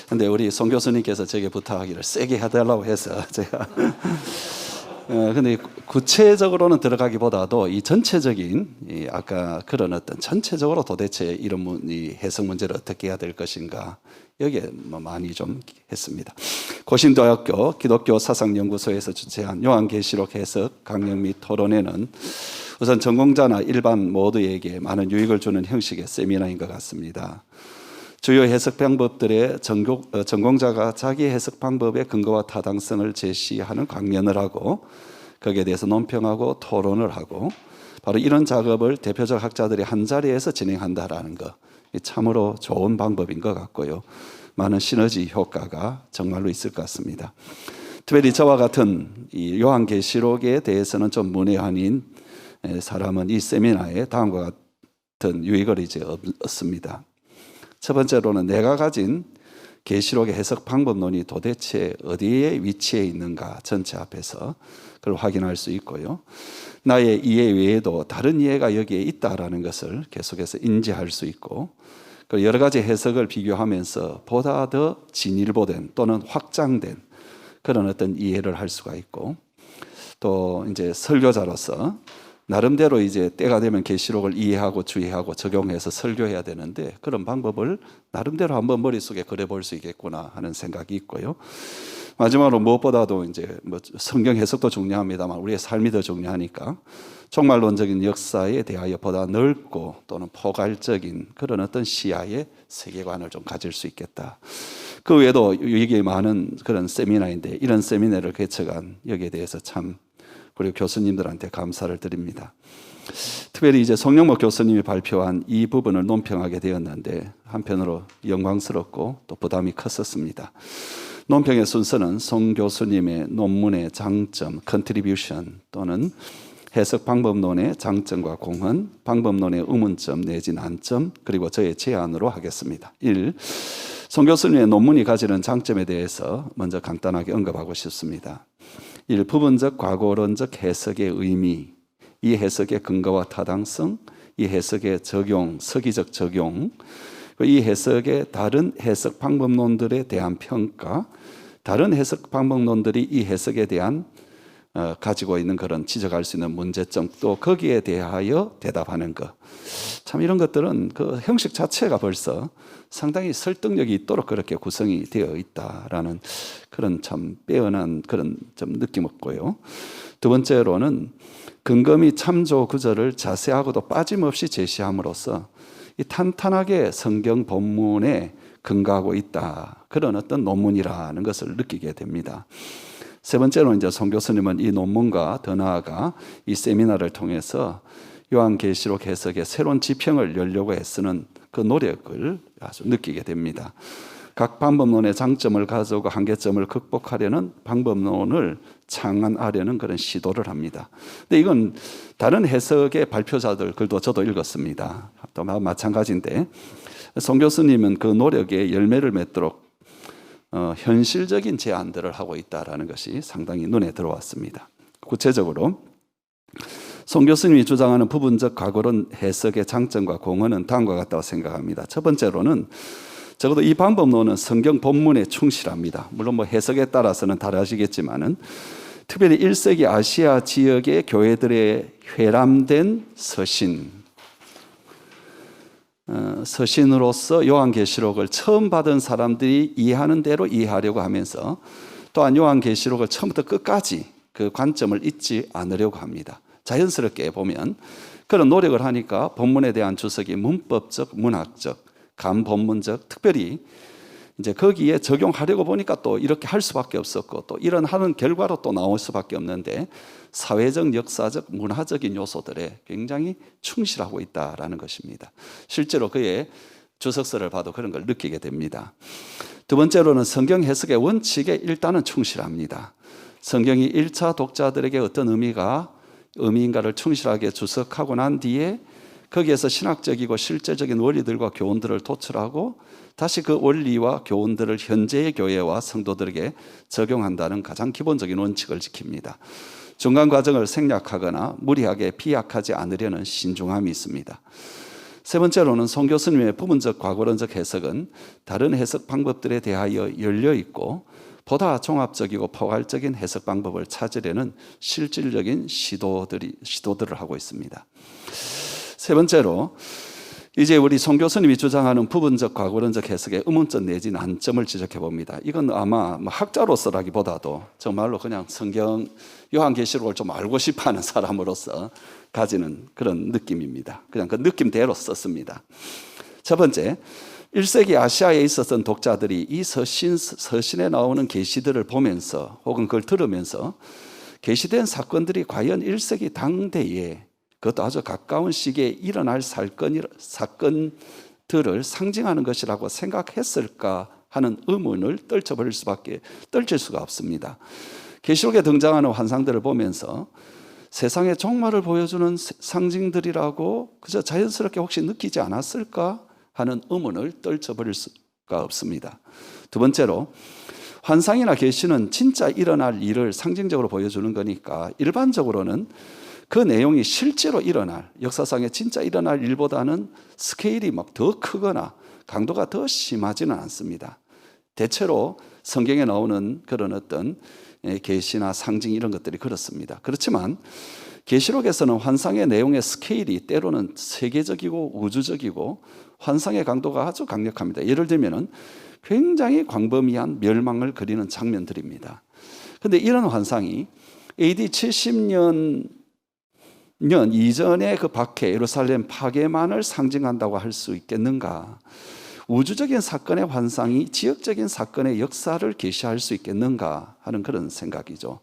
근데 우리 송 교수님께서 제게 부탁하기를 세게 해달라고 해서 제가 근데 구체적으로는 들어가기보다도 이 전체적인 이 아까 그런 어떤 전체적으로 도대체 이런 이 해석 문제를 어떻게 해야 될 것인가 여기에 많이 좀 했습니다. 고신대학교 기독교 사상연구소에서 주최한 요한계시록 해석 강연 및 토론회는 우선 전공자나 일반 모두에게 많은 유익을 주는 형식의 세미나인 것 같습니다. 주요 해석 방법들의 전공자가 자기 해석 방법의 근거와 타당성을 제시하는 강연을 하고 거기에 대해서 논평하고 토론을 하고 바로 이런 작업을 대표적 학자들이 한자리에서 진행한다라는 것 참으로 좋은 방법인 것 같고요. 많은 시너지 효과가 정말로 있을 것 같습니다. 특별히 저와 같은 이 요한계시록에 대해서는 좀 문외한인 사람은 이 세미나에 다음과 같은 유익을 이제 얻습니다. 첫 번째로는 내가 가진 계시록의 해석 방법론이 도대체 어디에 위치해 있는가 전체 앞에서 그걸 확인할 수 있고요. 나의 이해 외에도 다른 이해가 여기에 있다라는 것을 계속해서 인지할 수 있고 여러 가지 해석을 비교하면서 보다 더 진일보된 또는 확장된 그런 어떤 이해를 할 수가 있고 또 이제 설교자로서 나름대로 이제 때가 되면 계시록을 이해하고 주의하고 적용해서 설교해야 되는데 그런 방법을 나름대로 한번 머릿속에 그려볼 수 있겠구나 하는 생각이 있고요. 마지막으로 무엇보다도 이제 뭐 성경 해석도 중요합니다만 우리의 삶이 더 중요하니까 종말론적인 역사에 대하여 보다 넓고 또는 포괄적인 그런 어떤 시야의 세계관을 좀 가질 수 있겠다. 그 외에도 이게 많은 그런 세미나인데 이런 세미나를 개최한 여기에 대해서 참 그리고 교수님들한테 감사를 드립니다. 특별히 이제 송영목 교수님이 발표한 이 부분을 논평하게 되었는데 한편으로 영광스럽고 또 부담이 컸었습니다. 논평의 순서는 송 교수님의 논문의 장점, 컨트리뷰션 또는 해석 방법론의 장점과 공헌, 방법론의 의문점 내지 난점, 그리고 저의 제안으로 하겠습니다. 1. 송 교수님의 논문이 가지는 장점에 대해서 먼저 간단하게 언급하고 싶습니다. 1. 부분적 과거론적 해석의 의미, 이 해석의 근거와 타당성, 이 해석의 적용, 서기적 적용, 이 해석의 다른 해석 방법론들에 대한 평가, 다른 해석 방법론들이 이 해석에 대한 가지고 있는 그런 지적할 수 있는 문제점 또 거기에 대하여 대답하는 것. 참 이런 것들은 그 형식 자체가 벌써 상당히 설득력이 있도록 그렇게 구성이 되어 있다라는 그런 참 빼어난 그런 좀 느낌이었고요. 두 번째로는 근거 및 참조 구절을 자세하고도 빠짐없이 제시함으로써 이 탄탄하게 성경 본문에 근거하고 있다. 그런 어떤 논문이라는 것을 느끼게 됩니다. 세 번째로 이제 송 교수님은 이 논문과 더 나아가 이 세미나를 통해서 요한계시록 해석의 새로운 지평을 열려고 애쓰는 그 노력을 아주 느끼게 됩니다. 각 방법론의 장점을 가져오고 한계점을 극복하려는 방법론을 창안하려는 그런 시도를 합니다. 근데 이건 다른 해석의 발표자들 글도 저도 읽었습니다. 또 마찬가지인데 송 교수님은 그 노력에 열매를 맺도록 현실적인 제안들을 하고 있다는 것이 상당히 눈에 들어왔습니다. 구체적으로 송 교수님이 주장하는 부분적 과거론 해석의 장점과 공헌은 다음과 같다고 생각합니다. 첫 번째로는 적어도 이 방법론은 성경 본문에 충실합니다. 물론 뭐 해석에 따라서는 다르시겠지만은 특별히 1세기 아시아 지역의 교회들의 회람된 서신으로서 요한계시록을 처음 받은 사람들이 이해하는 대로 이해하려고 하면서 또한 요한계시록을 처음부터 끝까지 그 관점을 잊지 않으려고 합니다. 자연스럽게 보면 그런 노력을 하니까 본문에 대한 주석이 문법적, 문학적, 감본문적, 특별히 이제 거기에 적용하려고 보니까 또 이렇게 할 수밖에 없었고 또 이런 하는 결과로 또 나올 수밖에 없는데 사회적, 역사적, 문화적인 요소들에 굉장히 충실하고 있다라는 것입니다. 실제로 그의 주석서를 봐도 그런 걸 느끼게 됩니다. 두 번째로는 성경 해석의 원칙에 일단은 충실합니다. 성경이 1차 독자들에게 어떤 의미인가를 충실하게 주석하고 난 뒤에 거기에서 신학적이고 실제적인 원리들과 교훈들을 도출하고 다시 그 원리와 교훈들을 현재의 교회와 성도들에게 적용한다는 가장 기본적인 원칙을 지킵니다. 중간 과정을 생략하거나 무리하게 피약하지 않으려는 신중함이 있습니다. 세 번째로는 송 교수님의 부분적 과거론적 해석은 다른 해석 방법들에 대하여 열려 있고 보다 종합적이고 포괄적인 해석 방법을 찾으려는 실질적인 시도들을 하고 있습니다. 세 번째로 이제 우리 송 교수님이 주장하는 부분적 과거론적 해석의 의문점 내지 난점을 지적해 봅니다. 이건 아마 학자로서라기보다도 정말로 그냥 성경 요한계시록을 좀 알고 싶어하는 사람으로서 가지는 그런 느낌입니다. 그냥 그 느낌대로 썼습니다. 첫 번째, 1세기 아시아에 있었던 독자들이 이 서신에 나오는 계시들을 보면서 혹은 그걸 들으면서 계시된 사건들이 과연 1세기 당대에 그것도 아주 가까운 시기에 일어날 사건들을 상징하는 것이라고 생각했을까 하는 의문을 떨칠 수가 없습니다. 계시록에 등장하는 환상들을 보면서 세상의 종말을 보여주는 상징들이라고 그저 자연스럽게 혹시 느끼지 않았을까 하는 의문을 떨쳐버릴 수가 없습니다. 두 번째로 환상이나 계시는 진짜 일어날 일을 상징적으로 보여주는 거니까 일반적으로는 그 내용이 실제로 일어날 역사상에 진짜 일어날 일보다는 스케일이 막 더 크거나 강도가 더 심하지는 않습니다. 대체로 성경에 나오는 그런 어떤 계시나 상징 이런 것들이 그렇습니다. 그렇지만 계시록에서는 환상의 내용의 스케일이 때로는 세계적이고 우주적이고 환상의 강도가 아주 강력합니다. 예를 들면은 굉장히 광범위한 멸망을 그리는 장면들입니다. 그런데 이런 환상이 AD 70년 이전의 그 박해, 예루살렘 파괴만을 상징한다고 할 수 있겠는가? 우주적인 사건의 환상이 지역적인 사건의 역사를 계시할 수 있겠는가 하는 그런 생각이죠.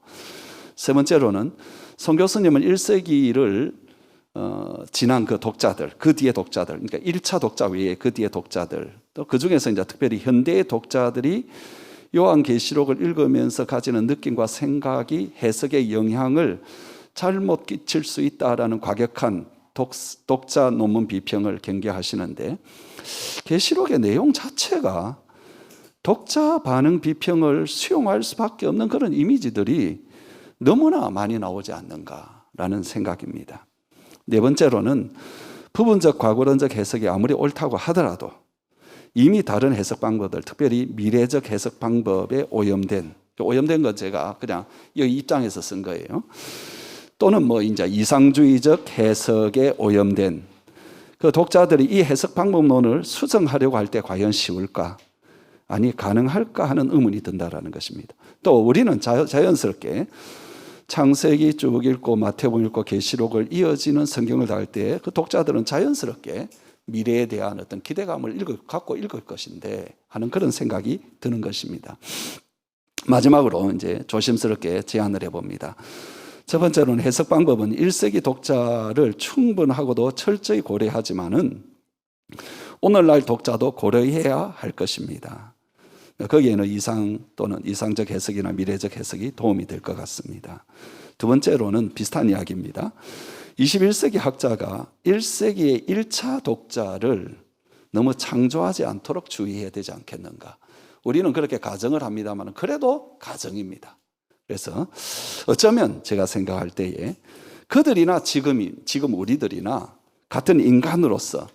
세 번째로는 송 교수님은 1세기를 지난 그 독자들, 그 뒤에 독자들, 그러니까 1차 독자 외에 그 뒤에 독자들, 또 그 중에서 이제 특별히 현대의 독자들이 요한계시록을 읽으면서 가지는 느낌과 생각이 해석의 영향을 잘못 끼칠 수 있다라는 과격한 독자 논문 비평을 경계하시는데 계시록의 내용 자체가 독자 반응 비평을 수용할 수밖에 없는 그런 이미지들이 너무나 많이 나오지 않는가라는 생각입니다. 네 번째로는 부분적 과거론적 해석이 아무리 옳다고 하더라도 이미 다른 해석 방법들, 특별히 미래적 해석 방법에 오염된 건 제가 그냥 여기 입장에서 쓴 거예요. 또는 이제 이상주의적 해석에 오염된 그 독자들이 이 해석 방법론을 수정하려고 할 때 과연 쉬울까? 아니 가능할까 하는 의문이 든다라는 것입니다. 또 우리는 자연스럽게 창세기 쭉 읽고 마태복음 읽고 계시록을 이어지는 성경을 다할 때 그 독자들은 자연스럽게 미래에 대한 어떤 기대감을 갖고 읽을 것인데 하는 그런 생각이 드는 것입니다. 마지막으로 이제 조심스럽게 제안을 해봅니다. 첫 번째로는 해석 방법은 1세기 독자를 충분하고도 철저히 고려하지만은 오늘날 독자도 고려해야 할 것입니다. 거기에는 이상 또는 이상적 해석이나 미래적 해석이 도움이 될 것 같습니다. 두 번째로는 비슷한 이야기입니다. 21세기 학자가 1세기의 1차 독자를 너무 창조하지 않도록 주의해야 되지 않겠는가. 우리는 그렇게 가정을 합니다만 그래도 가정입니다. 그래서 어쩌면 제가 생각할 때에 그들이나 지금 우리들이나 같은 인간으로서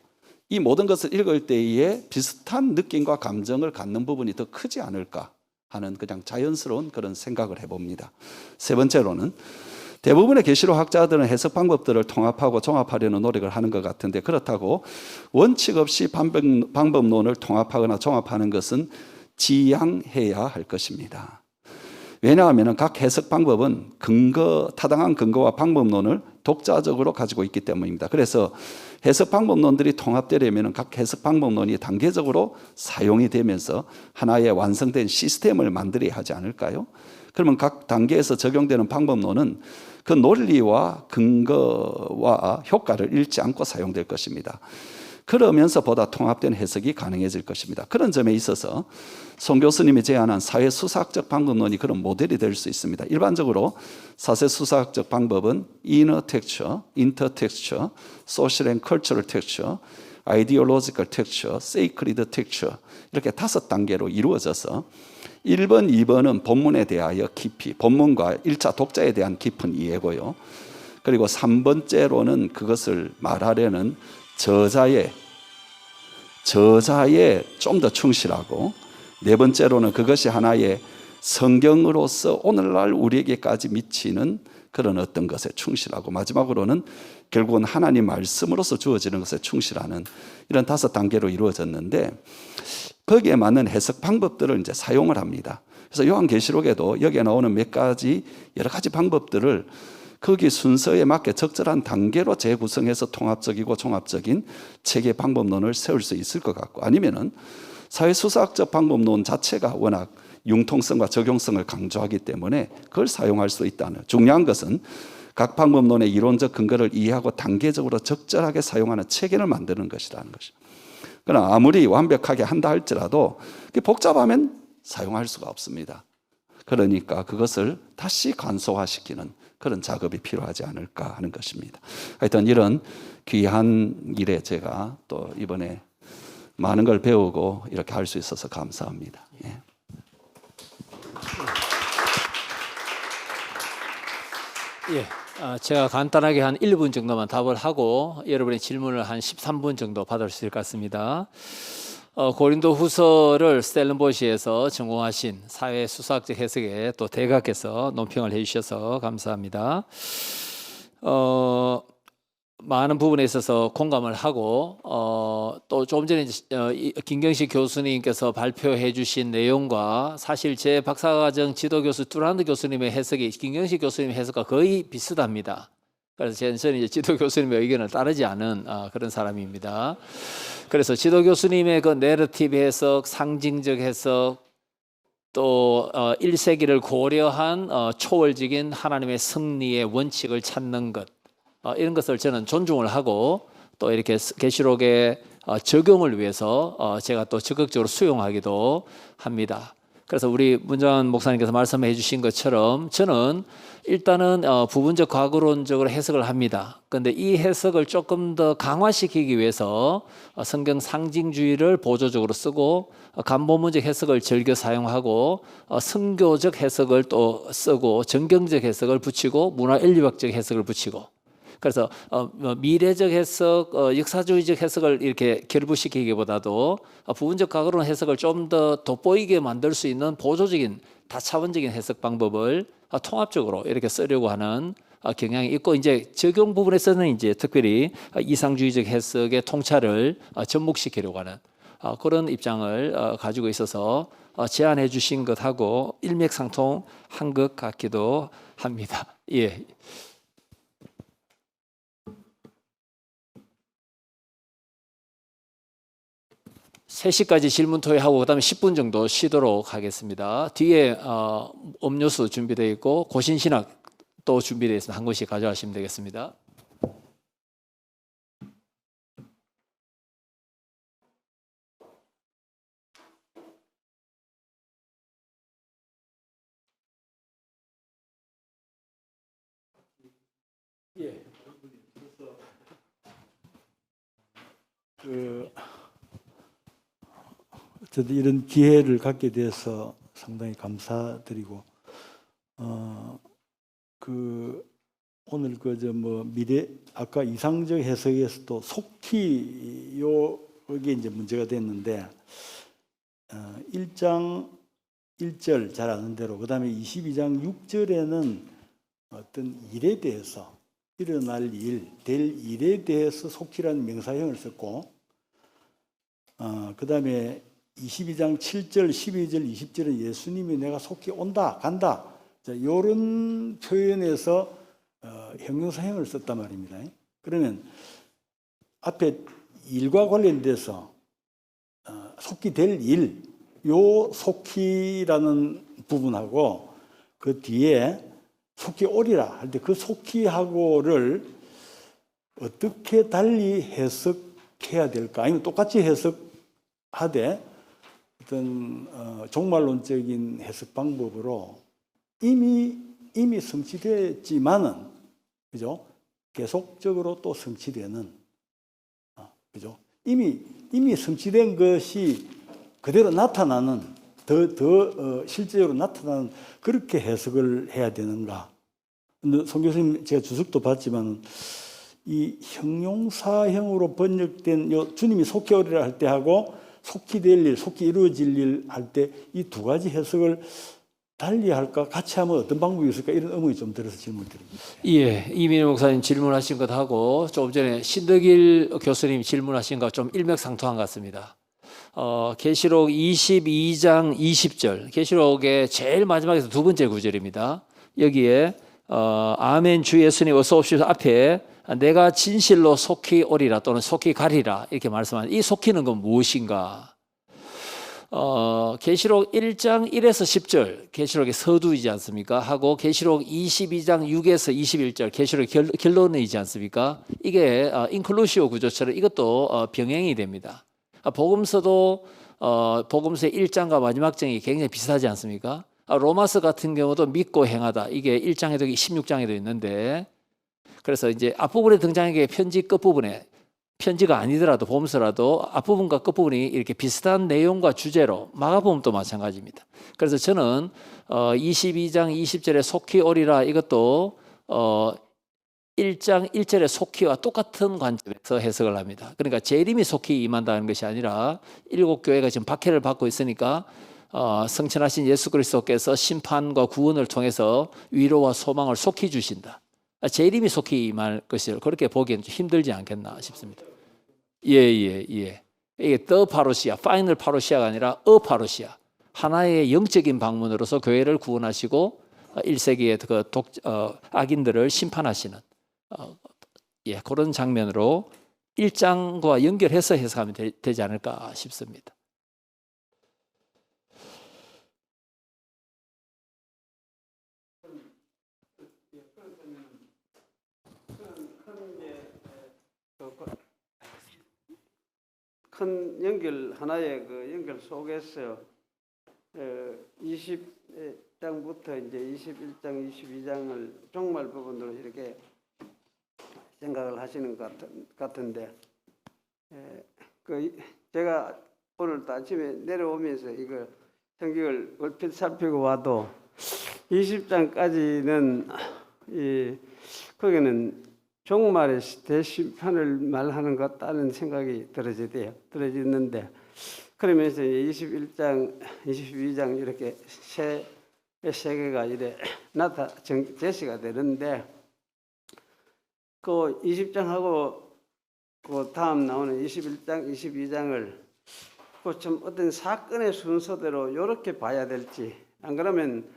이 모든 것을 읽을 때에 비슷한 느낌과 감정을 갖는 부분이 더 크지 않을까 하는 그냥 자연스러운 그런 생각을 해봅니다. 세 번째로는 대부분의 계시록 학자들은 해석 방법들을 통합하고 종합하려는 노력을 하는 것 같은데, 그렇다고 원칙 없이 방법론을 통합하거나 종합하는 것은 지양해야 할 것입니다. 왜냐하면 각 해석 방법은 타당한 근거와 방법론을 독자적으로 가지고 있기 때문입니다. 그래서 해석 방법론들이 통합되려면 각 해석 방법론이 단계적으로 사용이 되면서 하나의 완성된 시스템을 만들어야 하지 않을까요? 그러면 각 단계에서 적용되는 방법론은 그 논리와 근거와 효과를 잃지 않고 사용될 것입니다. 그러면서 보다 통합된 해석이 가능해질 것입니다. 그런 점에 있어서 송 교수님이 제안한 사회수사학적 방법론이 그런 모델이 될 수 있습니다. 일반적으로 사회수사학적 방법은 Inner Texture, Intertexture, Social and Cultural Texture, Ideological Texture, Sacred Texture 이렇게 5단계로 이루어져서 1번, 2번은 본문에 대하여 깊이, 본문과 1차 독자에 대한 깊은 이해고요. 그리고 3번째로는 그것을 말하려는 저자에 좀 더 충실하고, 네 번째로는 그것이 하나의 성경으로서 오늘날 우리에게까지 미치는 그런 어떤 것에 충실하고, 마지막으로는 결국은 하나님 말씀으로서 주어지는 것에 충실하는 이런 5단계로 이루어졌는데, 거기에 맞는 해석 방법들을 이제 사용을 합니다. 그래서 요한계시록에도 여기에 나오는 몇 가지 여러 가지 방법들을 거기 순서에 맞게 적절한 단계로 재구성해서 통합적이고 종합적인 체계 방법론을 세울 수 있을 것 같고, 아니면은 사회수사학적 방법론 자체가 워낙 융통성과 적용성을 강조하기 때문에 그걸 사용할 수 있다는, 중요한 것은 각 방법론의 이론적 근거를 이해하고 단계적으로 적절하게 사용하는 체계를 만드는 것이라는 것이죠. 그러나 아무리 완벽하게 한다 할지라도 복잡하면 사용할 수가 없습니다. 그러니까 그것을 다시 간소화시키는 그런 작업이 필요하지 않을까 하는 것입니다. 하여튼 이런 귀한 일에 제가 또 이번에 많은 걸 배우고 이렇게 할 수 있어서 감사합니다. 예.
제가 간단하게 한 1분 정도만 답을 하고 여러분의 질문을 한 13분 정도 받을 수 있을 것 같습니다. 고린도 후서를 스텔렌보시에서 전공하신 사회수사학적 해석에 또 대가께서 논평을 해주셔서 감사합니다. 많은 부분에 있어서 공감을 하고 또 조금 전에 김경식 교수님께서 발표해 주신 내용과 사실 제 박사과정 지도교수 뚜란드 교수님의 해석이 김경식 교수님의 해석과 거의 비슷합니다. 그래서 저는 이제 지도 교수님의 의견을 따르지 않은 그런 사람입니다. 그래서 지도 교수님의 그 내러티브 해석, 상징적 해석, 또 1세기를 고려한 초월적인 하나님의 승리의 원칙을 찾는 것, 이런 것을 저는 존중을 하고 또 이렇게 계시록의 적용을 위해서 제가 또 적극적으로 수용하기도 합니다. 그래서 우리 문정환 목사님께서 말씀해 주신 것처럼 저는 일단은 부분적 과거론적으로 해석을 합니다. 그런데 이 해석을 조금 더 강화시키기 위해서 성경 상징주의를 보조적으로 쓰고 간본문적 해석을 즐겨 사용하고 성교적 해석을 또 쓰고 정경적 해석을 붙이고 문화인류학적 해석을 붙이고, 그래서 미래적 해석, 역사주의적 해석을 이렇게 결부시키기보다도 부분적 과거론 해석을 좀 더 돋보이게 만들 수 있는 보조적인 다차원적인 해석 방법을 통합적으로 이렇게 쓰려고 하는 경향이 있고, 이제 적용 부분에서는 이제 특별히 이상주의적 해석의 통찰을 접목시키려고 하는 그런 입장을 가지고 있어서 제안해 주신 것하고 일맥상통한 것 같기도 합니다. 예. 3시까지 질문 토의하고 그다음에 10분 정도 쉬도록 하겠습니다. 뒤에 음료수 준비되어 있고 고신신학 또 준비되어 있습니다. 한 권씩 가져가시면 되겠습니다. 예.
저도 이런 기회를 갖게 돼서 상당히 감사드리고, 오늘 미래 아까 이상적 해석에서도 속히 요게 이제 문제가 됐는데 1장 1절 잘 아는 대로 그다음에 22장 6절에는 어떤 일에 대해서 일어날 일, 될 일에 대해서 속히라는 명사형을 썼고 그다음에 22장 7절, 12절, 20절은 예수님이 내가 속히 온다, 간다. 이런 표현에서 형용사형을 썼단 말입니다. 그러면 앞에 일과 관련돼서 속히 될 일, 요 속히라는 부분하고 그 뒤에 속히 오리라 할 때 그 속히하고를 어떻게 달리 해석해야 될까? 아니면 똑같이 해석하되 어떤 종말론적인 해석 방법으로 이미 성취됐지만은 그죠? 계속적으로 또 성취되는 그죠? 이미 성취된 것이 그대로 나타나는 더 실제로 나타나는 그렇게 해석을 해야 되는가? 근데 송 교수님 제가 주석도 봤지만 이 형용사형으로 번역된 요 주님이 속히 오리라 할 때 하고 속히 될 일, 속히 이루어질 일 할 때 이 두 가지 해석을 달리 할까? 같이 하면 어떤 방법이 있을까? 이런 의문이 좀 들어서 질문을 드립니다.
예, 이민희 목사님 질문하신 것하고 조금 전에 신덕일 교수님 질문하신 것 좀 일맥상통한 것 같습니다. 계시록 22장 20절, 계시록의 제일 마지막에서 두 번째 구절입니다. 여기에 아멘 주 예수님 어서 오십시오 앞에 내가 진실로 속히 오리라 또는 속히 가리라 이렇게 말씀하는 이 속히는 건 무엇인가? 계시록 1장 1에서 10절 계시록의 서두이지 않습니까? 하고 계시록 22장 6에서 21절 계시록의 결론이지 않습니까? 이게 인클루시오 구조처럼 이것도 병행이 됩니다. 복음서도 복음서의 1장과 마지막 장이 굉장히 비슷하지 않습니까? 로마서 같은 경우도 믿고 행하다 이게 1장에도 16장에도 있는데 그래서 이제 앞부분에 등장한 게 편지 끝부분에 편지가 아니더라도 복음서라도 앞부분과 끝부분이 이렇게 비슷한 내용과 주제로 마가복음도 마찬가지입니다. 그래서 저는 22장 20절에 속히 오리라 이것도 1장 1절의 속히와 똑같은 관점에서 해석을 합니다. 그러니까 재림이 속히 임한다는 것이 아니라 일곱 교회가 지금 박해를 받고 있으니까 성천하신 예수 그리스도께서 심판과 구원을 통해서 위로와 소망을 속히 주신다. 재림이 속히 임할 것을 그렇게 보기에는 좀 힘들지 않겠나 싶습니다. 예. 이게 the 파로시아, 파이널 파로시아가 아니라 파로시아. 하나의 영적인 방문으로서 교회를 구원하시고 1세기의 그 악인들을 심판하시는 그런 장면으로 1장과 연결해서 해석하면 되지 않을까 싶습니다.
큰 연결 하나의 그 연결 속에서 20장부터 이제 21장, 22장을 종말 부분으로 이렇게 생각을 하시는 것 같은데 제가 오늘 또 아침에 내려오면서 이거 성경을 얼핏 살피고 와도 20장까지는 거기는 종말의 대심판을 말하는 것 같다는 생각이 들어지는데 그러면서 21장, 22장 이렇게 세 개가 이래 제시가 되는데 그 20장하고 그 다음 나오는 21장, 22장을 그 좀 어떤 사건의 순서대로 이렇게 봐야 될지 안 그러면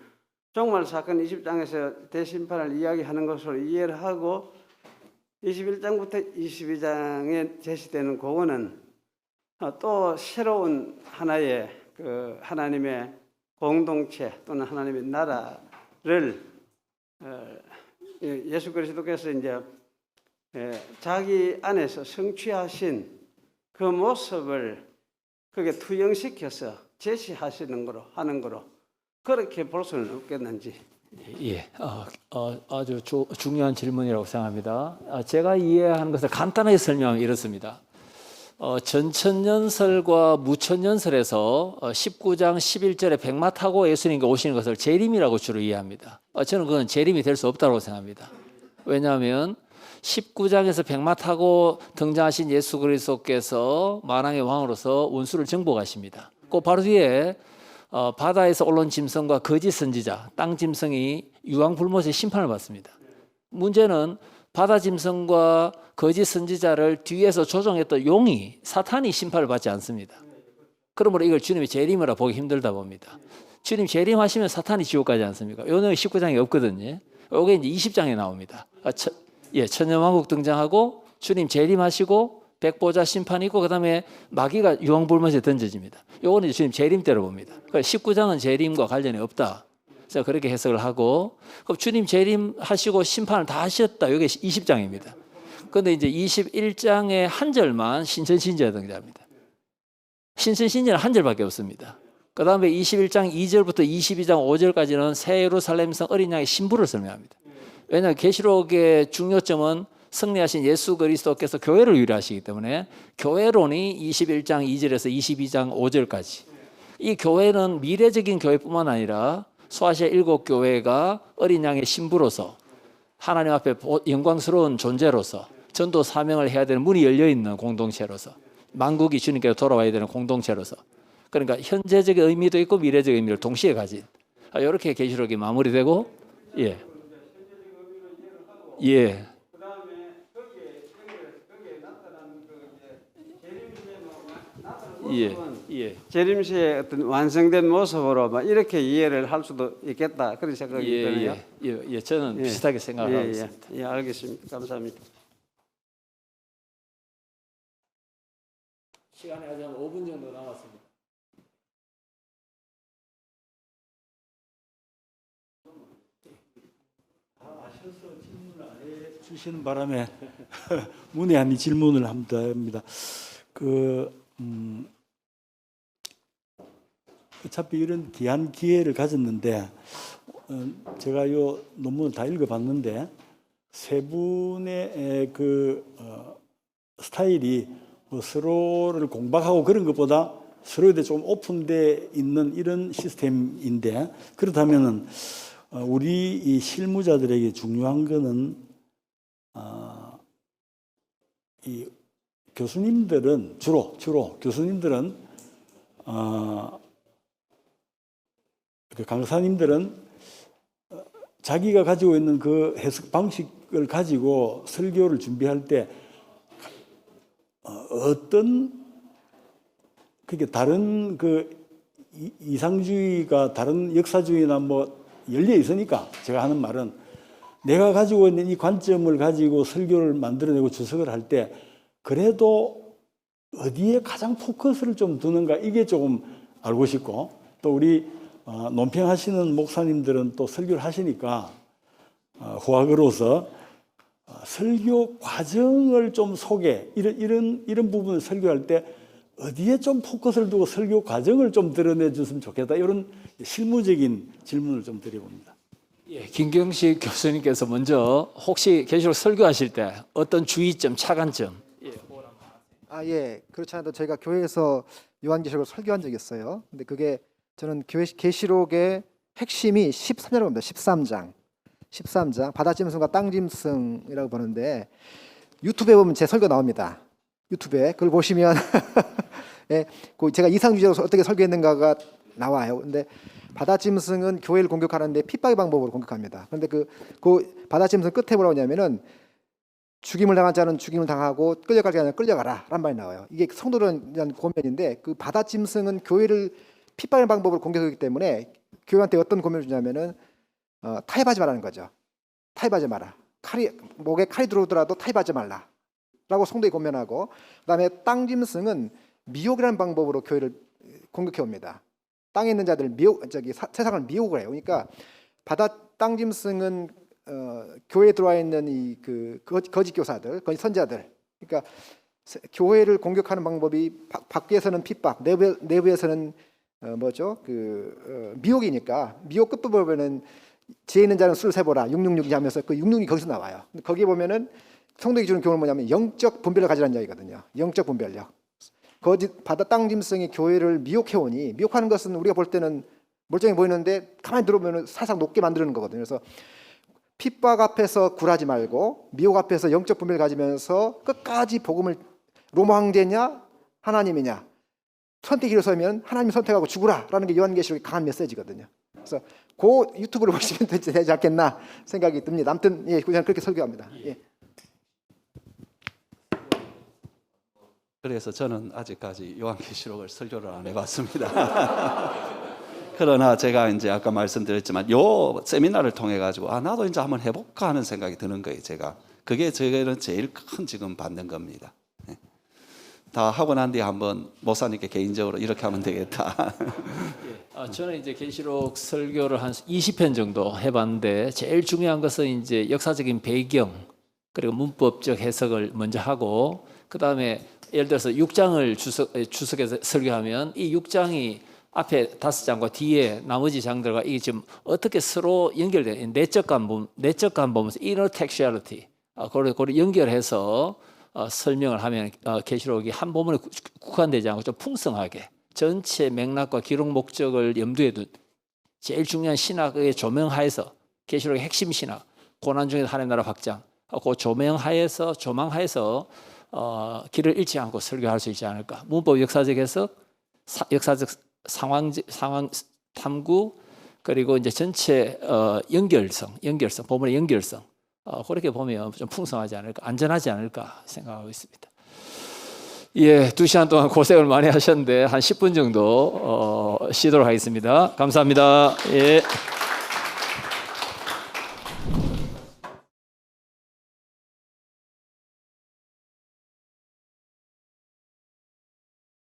종말 사건 20장에서 대심판을 이야기하는 것으로 이해를 하고 21장부터 22장에 제시되는 그거는 또 새로운 하나의 그 하나님의 공동체 또는 하나님의 나라를 예수 그리스도께서 이제 자기 안에서 성취하신 그 모습을 그게 투영시켜서 제시하시는 거로 하는 거로 그렇게 볼 수는 없겠는지.
예, 아주 중요한 질문이라고 생각합니다. 제가 이해하는 것을 간단하게 설명하면 이렇습니다. 전천년설과 무천년설에서 19장 11절에 백마 타고 예수님께 오시는 것을 재림이라고 주로 이해합니다. 저는 그건 재림이 될 수 없다고 생각합니다. 왜냐하면 19장에서 백마 타고 등장하신 예수 그리스도께서 만왕의 왕으로서 원수를 정복하십니다. 그 바로 뒤에 바다에서 올라온 짐승과 거짓 선지자, 땅 짐승이 유황 불못의 심판을 받습니다. 문제는 바다 짐승과 거짓 선지자를 뒤에서 조종했던 용이 사탄이 심판을 받지 않습니다. 그러므로 이걸 주님의 재림이라 보기 힘들다 봅니다. 주님 재림하시면 사탄이 지옥 가지 않습니까? 요는 19장에 없거든요. 요게 이제 20장에 나옵니다. 천녀왕국 등장하고 주님 재림하시고 백보자 심판이 있고 그다음에 마귀가 유황불못에 던져집니다. 요거는 이제 주님 재림 때로 봅니다. 그러니까 19장은 재림과 관련이 없다. 그래서 그렇게 해석을 하고 그럼 주님 재림하시고 심판을 다 하셨다. 이게 20장입니다. 그런데 이제 21장의 한 절만 신천신제가 등장합니다. 신천신제는 한 절밖에 없습니다. 그 다음에 21장 2절부터 22장 5절까지는 새 예루살렘성 어린 양의 신부를 설명합니다. 왜냐하면 계시록의 중요점은 승리하신 예수 그리스도께서 교회를 위로하시기 때문에 교회론이 21장 2절에서 22장 5절까지 이 교회는 미래적인 교회뿐만 아니라 소아시아 7교회가 어린 양의 신부로서 하나님 앞에 영광스러운 존재로서 전도 사명을 해야 되는 문이 열려있는 공동체로서 만국이 주님께로 돌아와야 되는 공동체로서 그러니까 현재적인 의미도 있고 미래적 의미를 동시에 가진 이렇게 계시록이 마무리되고 예.
그다음에 거기에 나타난 재림시의 어떤 완성된 모습으로 막 이렇게 이해를 할 수도 있겠다 그런 생각이 드네요.
저는 비슷하게 생각을 하고 있습니다.
예, 알겠습니다. 감사합니다.
시간이 아직 한 5분 정도 남았습니다.
아셔서 질문을 안 해주시는 바람에 문의한이 질문을 합니다. 어차피 이런 귀한 기회를 가졌는데 제가 이 논문을 다 읽어봤는데 세 분의 스타일이 뭐 서로를 공박하고 그런 것보다 서로에 대해 좀 오픈되어 있는 이런 시스템인데 그렇다면은 우리 이 실무자들에게 중요한 거는 이 교수님들은 주로 교수님들은 그 강사님들은 자기가 가지고 있는 그 해석 방식을 가지고 설교를 준비할 때 어떤 그게 다른 그 이상주의가 다른 역사주의나 뭐 열려 있으니까 제가 하는 말은 내가 가지고 있는 이 관점을 가지고 설교를 만들어내고 주석을 할 때 그래도 어디에 가장 포커스를 좀 두는가 이게 조금 알고 싶고 또 우리 논평하시는 목사님들은 또 설교를 하시니까 후학으로서 설교 과정을 좀 소개 이런 부분을 설교할 때 어디에 좀 포커스를 두고 설교 과정을 좀 드러내 줬으면 좋겠다 이런 실무적인 질문을 좀 드려봅니다.
김경식 교수님께서 먼저 혹시 계시록 설교하실 때 어떤 주의점, 차관점
그렇지 않아도 저희가 교회에서 요한계시록을 설교한 적이 있어요. 근데 그게 저는 계시록의 핵심이 13장이라고 봅니다. 13장 바다짐승과 땅짐승이라고 보는데 유튜브에 보면 제 설교 나옵니다. 유튜브에 그걸 보시면 제가 이상주의로 어떻게 설교했는가가 나와요. 근데 바다짐승은 교회를 공격하는데 핍박의 방법으로 공격합니다. 그런데 그 바다짐승 끝에 뭐라고 하냐면은 죽임을 당한 자는 죽임을 당하고 끌려갈 자는 끌려가라 라는 말이 나와요. 이게 성도를 위한 권면인데 그 바다짐승은 교회를 핍박의 방법으로 공격하기 때문에 교회한테 어떤 권면을 주냐면은 타협하지 말라는 거죠. 타협하지 마라. 목에 칼이 들어오더라도 타협하지 말라 라고 성도에 권면하고 그다음에 땅짐승은 미혹이라는 방법으로 교회를 공격해 옵니다. 땅에 있는 자들 세상을 미혹을 해요. 그러니까 땅짐승은 교회에 들어와 있는 이 거짓 교사들, 거짓 선자들. 그러니까 교회를 공격하는 방법이 밖에서는 핍박, 내부에서는 미혹이니까 미혹 끝부분 보면은 지혜 있는 자는 수를 세보라 666이 하면서 그 666이 거기서 나와요. 거기 보면은 성도에게 주는 교훈은 뭐냐면 영적 분별을 가지라는 이야기거든요. 영적 분별력. 거짓 땅짐승이 교회를 미혹해오니 미혹하는 것은 우리가 볼 때는 멀쩡해 보이는데 가만히 들어보면 살짝 높게 만드는 거거든요. 그래서 핍박 앞에서 굴하지 말고 미혹 앞에서 영적 분별을 가지면서 끝까지 복음을 로마 황제냐 하나님이냐 선택기로 서면 하나님 선택하고 죽으라라는 게 요한계시록의 강한 메시지거든요. 그래서 그 유튜브를 보시면 되지 않겠나 생각이 듭니다. 아무튼 예, 그냥 그렇게 설교합니다. 예.
그래서 저는 아직까지 요한계시록을 설교를 안 해봤습니다. 그러나 제가 이제 아까 말씀드렸지만 요 세미나를 통해 가지고 나도 이제 한번 해볼까 하는 생각이 드는 거예요. 제가 그게 저에게는 제일 큰 지금 받는 겁니다. 예. 다 하고 난 뒤에 한번 목사님께 개인적으로 이렇게 하면 되겠다.
저는 이제 계시록 설교를 한 20편 정도 해봤는데 제일 중요한 것은 이제 역사적인 배경 그리고 문법적 해석을 먼저 하고 그 다음에 예를 들어서 6장을 주석해서 설교하면 이 6장이 앞에 5장과 뒤에 나머지 장들과 이게 지금 어떻게 서로 연결돼 내적 감 보면서 inner textuality 그걸 연결해서 설명을 하면 계시록이 한 부분에 국한되지 않고 좀 풍성하게 전체 맥락과 기록 목적을 염두에 둔 제일 중요한 신학의 조명하에서 계시록의 핵심 신학 고난 중에 하나님 나라 확장 그 조명하에서 길을 잃지 않고 설교할 수 있지 않을까. 문법 역사적 해석, 역사적 상황 탐구 그리고 이제 전체 연결성, 본문의 연결성 그렇게 보면 좀 풍성하지 않을까, 안전하지 않을까 생각하고 있습니다. 예, 2시간 동안 고생을 많이 하셨는데 한 10분 정도 쉬도록 하겠습니다. 감사합니다. 예.